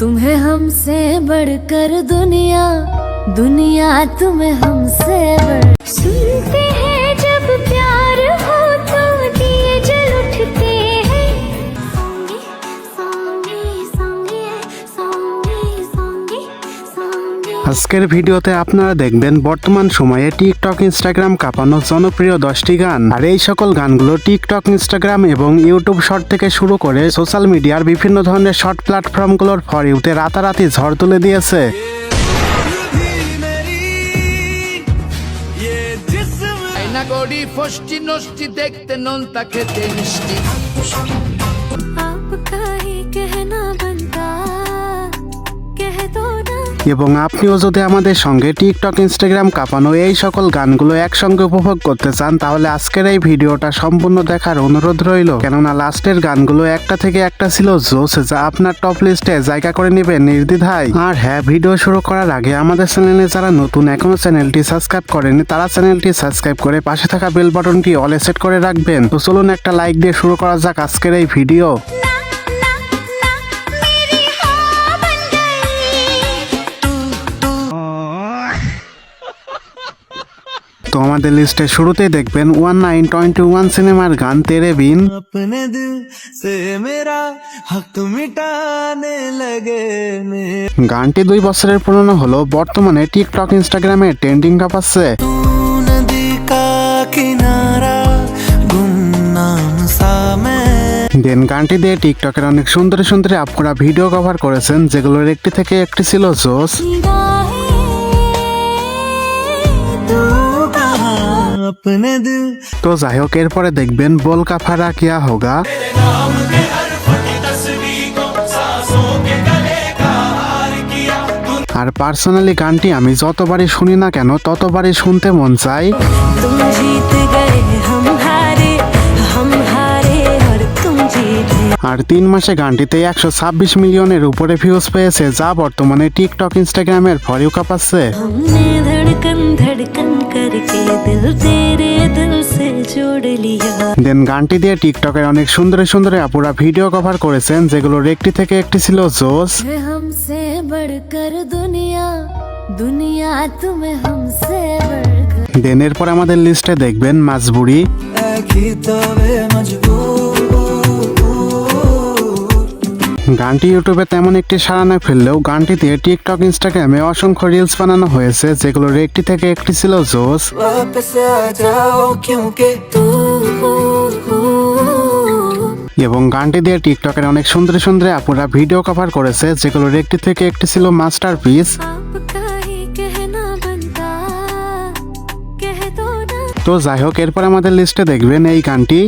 तुम्हें हमसे बढ़कर दुनिया दुनिया तुम्हें हमसे बढ़ सुनते हैं जब प्यार हो तो दिए जल उठते हैं सोंगे सोंगे सोंगे सोंगे सोंगे सोंगे। আজকের ভিডিওতে আপনারা দেখবেন বর্তমান সময়ে টিকটক ইনস্টাগ্রাম কাঁপানো জনপ্রিয় 10টি গান। আর এই সকল গানগুলো টিকটক ইনস্টাগ্রাম এবং ইউটিউব শর্ট থেকে শুরু করে সোশ্যাল মিডিয়ার বিভিন্ন ধরনের শর্ট প্ল্যাটফর্মগুলোর ফর ইউতে রাতারাতি ঝড় তুলে দিয়েছে। দেখতে নোনতা খেতে মিষ্টি आपका ही कहना बनता कह दो ना। এবং আপনিও যদি আমাদের সঙ্গে টিকটক ইনস্টাগ্রাম কাঁপানো এই সকল গানগুলো একসঙ্গে উপভোগ করতে চান তাহলে আজকের এই ভিডিওটা সম্পূর্ণ দেখার অনুরোধ রইল, কেননা লাস্টের গানগুলো একটা থেকে একটা ছিল জোস, যা আপনার টপ লিস্টে জায়গা করে নেবে নির্দ্বিধায়। আর হ্যাঁ, ভিডিও শুরু করার আগে আমাদের চ্যানেলে যারা নতুন এখনো চ্যানেলটি সাবস্ক্রাইব করেনি তারা চ্যানেলটি সাবস্ক্রাইব করে পাশে থাকা বেল বাটনটি অলে সেট করে রাখবেন। তো চলুন একটা লাইক দিয়ে শুরু করা যাক আজকের এই ভিডিও। তো আমাদের লিস্টে শুরুতেই দেখবেন 1921 সিনেমার গান তেরে বিন। अपने दिल से मेरा हक मिटाने लगे গানটি 2 বছরের পুরনো হলো বর্তমানে টিকটক ইনস্টাগ্রামে ট্রেন্ডিং কাঁপাচ্ছে। तू नदी का किनारा गुमनाम सा मैं। দেন গানটি দিয়ে টিকটকের অনেক সুন্দরী সুন্দরী আপুরা ভিডিও কভার করেছেন, যেগুলোর একটি থেকে একটি ছিল জোস। अपने दिल তো যাই হোক, এরপরে দেখবেন बोल का फारा क्या होगा। আর পার্সোনালি গানটি আমি যতবারই শুনি না কেন ততবারই শুনতে মন চাই। तुम जीत गए हम हारे और तुम जीते। আর 3 মাসে গানটিতে 126 মিলিয়নের উপরে ভিউজ পেয়েছে, যা বর্তমানে টিকটক ইনস্টাগ্রামের ফর ইউ কাঁপাচ্ছে। हमने धड़कन धड़कन करके दिल तेरे दिल से जोड़ लिया। দেন গানটি দিয়ে টিকটকের অনেক সুন্দরী সুন্দরী আপুরা ভিডিও কভার করেছেন, যেগুলোর একটি থেকে একটি ছিল জোস। हमसे बढ़कर दुनिया दुनिया तुम्हें हमसे बढ़कर। দেন এরপর আমাদের লিস্টে দেখবেন মাজবুরি। গানটি ইউটিউবে তেমন একটি সাড়া না ফেললেও গানটি দিয়ে টিকটক ইনস্টাগ্রামে অসংখ্য রিলস বানানো হয়েছে, যেগুলোর একটি থেকে একটি ছিল জোস। এবং গানটি দিয়ে টিকটকের অনেক সুন্দরী সুন্দরী আপুরা ভিডিও কভার করেছে, যেগুলোর একটি থেকে একটি ছিল মাস্টারপিস। आपका ही कहना बनता कह दो ना। তো যাই হোক, এরপর আমাদের লিস্টে দেখবেন এই গানটি।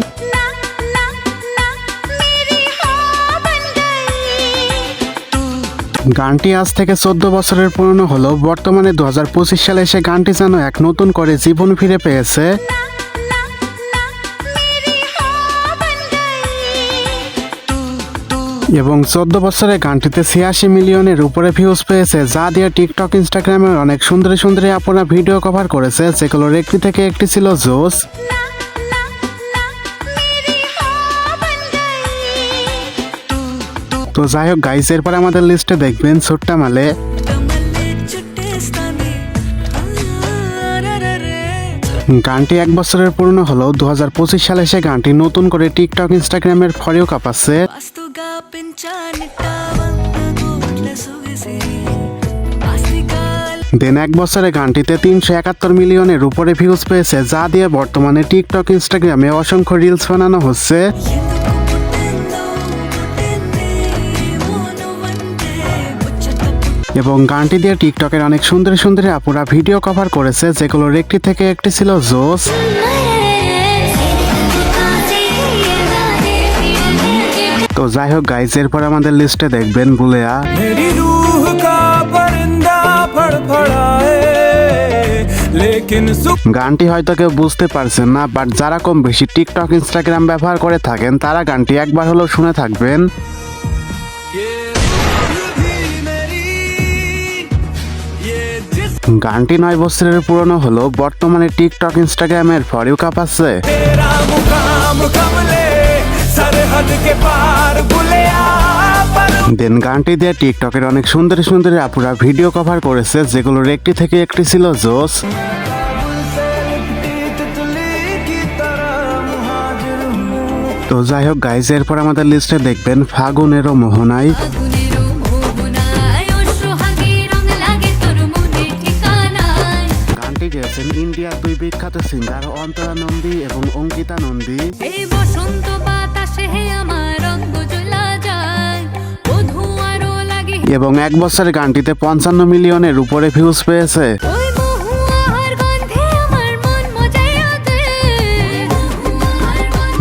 গানটি আজ থেকে 14 বছরের পুরনো হলো বর্তমানে 2025 সালে এসে গানটি যেন এক নতুন করে জীবন ফিরে পেয়েছে। এবং 14 বছরে গানটিতে 86 মিলিয়নের উপরে ভিউজ পেয়েছে, যা দিয়ে টিকটক ইনস্টাগ্রামের অনেক সুন্দরী সুন্দরী আপুরা ভিডিও কভার করেছে, যেগুলোর একটি থেকে একটি ছিল জোস। তো যাই হোক গাইস, এরপর আমাদের লিস্টে দেখবেন ছোট্টা মালে। গানটি 1 বছরের পুরনো হলেও 2025 সালে এসে গানটি নতুন করে টিকটক ইনস্টাগ্রামের ফর ইউ কাঁপাচ্ছে। দেন 1 বছরে গানটিতে 371 মিলিয়নের উপরে ভিউজ পেয়েছে, যা দিয়ে বর্তমানে টিকটক ইনস্টাগ্রামে অসংখ্য রিলস বানানো হচ্ছে। এবং গানটি দিয়ে টিকটকের অনেক সুন্দরী সুন্দরী আপুরা ভিডিও কভার করেছে, যেগুলোর একটি থেকে একটি ছিল জোস। তো যাই হোক গাইস, এরপর আমাদের লিস্টে দেখবেন বুলেয়া। গানটি হয়তো কেউ বুঝতে পারছেন না, বাট যারা কম বেশি টিকটক ইনস্টাগ্রাম ব্যবহার করে থাকেন তারা গানটি একবার হলেও শুনে থাকবেন। গানটি 9 বছরের পুরনো হলো বর্তমানে টিকটক ইনস্টাগ্রামের ফর ইউ কাঁপাচ্ছে। सरहद के पार बुलिया पर দেন গানটি দিয়ে টিকটকের অনেক সুন্দর সুন্দর আপুরা ভিডিও কভার করেছে, যেগুলোর একটি থেকে একটি ছিল জোস। তো যাই হোক গাইজ, এরপর আমাদের লিস্টে দেখবেন ফাগুনেরও মোহনায়। আগুনেরও মোহনায় ওর সোহাগে রং লাগে তোর মনের ঠিকানায়। গানটি গেয়েছেন ইন্ডিয়ার দুই বিখ্যাত সিঙ্গার অন্তরা নন্দী এবং অঙ্কিতা নন্দী। এই বসন্ত বাতাসে হে আমার রঙ্গ জ্বলা যায়, বধূ আরো লাগে এবং এক বছরে গানটিতে 55 মিলিয়নের উপরে ভিউজ পেয়েছে। ওই মহুয়ার গন্ধে আমার মন মজায়া দে।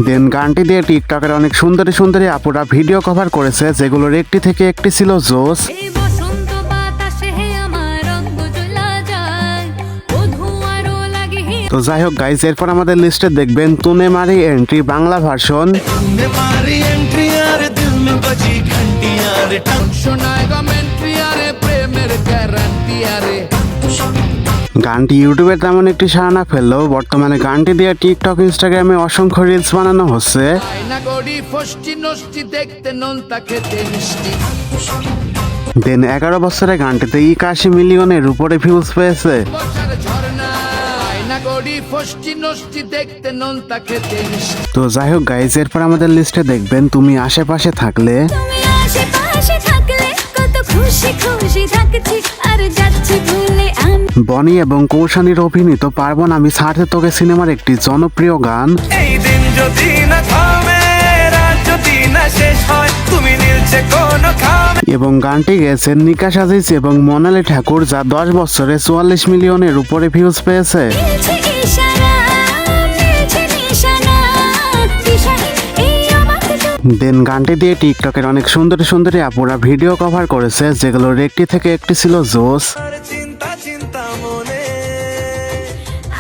দেন গানটি দিয়ে টিকটকের অনেক সুন্দরী সুন্দরী আপুরা ভিডিও কভার করেছে, যেগুলোর একটি থেকে একটি ছিল জোস। এই বসন্ত বাতাসে হে আমার রঙ্গ জ্বলা যায়, বধূ আরো লাগে তো যাই হোক গাইজ, এরপর আমাদের লিস্টে দেখবেন তুনে মারি এন্ট্রি বাংলা ভার্সন। तूने मारी एंट्री यार दिल में बजी घंटी यार टंग শোনায় কমেন্ট্রি আরে প্রেমের গ্যারান্টি আরে গানটি ইউটিউবে তেমন একটি সাড়া ফেললেও বর্তমানে গানটি দিয়ে টিকটক ইনস্টাগ্রামে অসংখ্য রিলস বানানো হচ্ছে। আয়না গড়ি ফষ্টি নষ্টি দেখতে নোনতা খেতে মিষ্টি দেন 11 বছরে গানটিতে 81 মিলিয়নের উপরে ভিউজ পেয়েছে। বসার ঝর্ণা আয়না গড়ি ফষ্টি নষ্টি দেখতে নোনতা খেতে মিষ্টি তো যাই হোক গাইজ, এরপর আমাদের লিস্টে দেখবেন তুমি আশেপাশে থাকলে। তুমি আশেপাশে থাকলে কত খুশি খুশি থাকছি আর যাচ্ছি ভুলে আমি। বনি এবং কৌশানীর অভিনীত পারবো না আমি ছাড়তে তোকে সিনেমার একটি জনপ্রিয় গান। এই দিন যদি না থামে রাত যদি না শেষ হয় তুমি নীলছে কোন খামে এবং গানটি গেয়েছেন নিকাশ আজিজ এবং মোনালি ঠাকুর, যা 10 বছরে 44 মিলিয়নের উপরে ভিউজ পেয়েছে। মিলছে ইশারা, মিলছে নিশানা, দিশাহীন এই আমাকে তো দেন গানটি দিয়ে টিকটকের অনেক সুন্দরী সুন্দরী আপুরা ভিডিও কভার করেছে, যেগুলোর একটি থেকে একটি ছিল জোস। আর চিন্তা চিন্তা মনে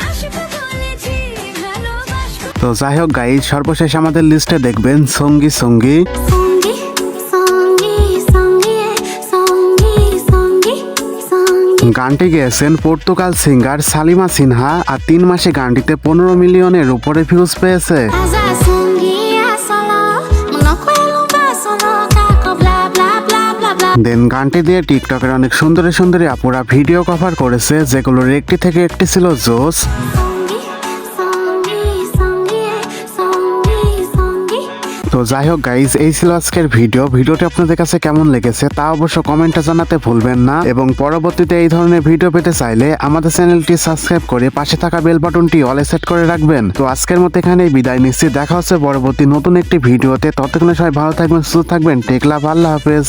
আসবো বলেছি ভালোবাসবো। তো যাই হোক গাইজ, সর্বশেষ আমাদের লিস্টে দেখবেন সঙ্গী সঙ্গী। সঙ্গী সঙ্গী সঙ্গী সঙ্গী সঙ্গী সঙ্গী। গানটি গেয়েছেন পর্তুগাল সিঙ্গার সালিমা সিনহা, আর 3 মাসে গানটিতে 15 মিলিয়নের উপরে ভিউজ পেয়েছে। Casa songhi solo, monocuelo va solo, caco bla bla bla bla bla. দেন গানটি দিয়ে টিকটকের অনেক সুন্দরী সুন্দরী আপুরা ভিডিও কভার করেছে, যেগুলোর একটি থেকে একটি ছিল জোস। Songhi songhi songhi songhi songhi. তো যাই হোক গাইজ, এই ছিল আজকের ভিডিওটি আপনাদের কাছে কেমন লেগেছে তা অবশ্য কমেন্টে জানাতে ভুলবেন না, এবং পরবর্তীতে এই ধরনের ভিডিও পেতে চাইলে আমাদের চ্যানেলটি সাবস্ক্রাইব করে পাশে থাকা বেল বাটনটি অলে সেট করে রাখবেন। তো আজকের মতো এখানেই বিদায় নিচ্ছি, দেখা হচ্ছে পরবর্তী নতুন একটি ভিডিওতে। ততক্ষণে সবাই ভালো থাকবেন, সুস্থ থাকবেন, টেক লাভ, আল্লাহ হাফেজ।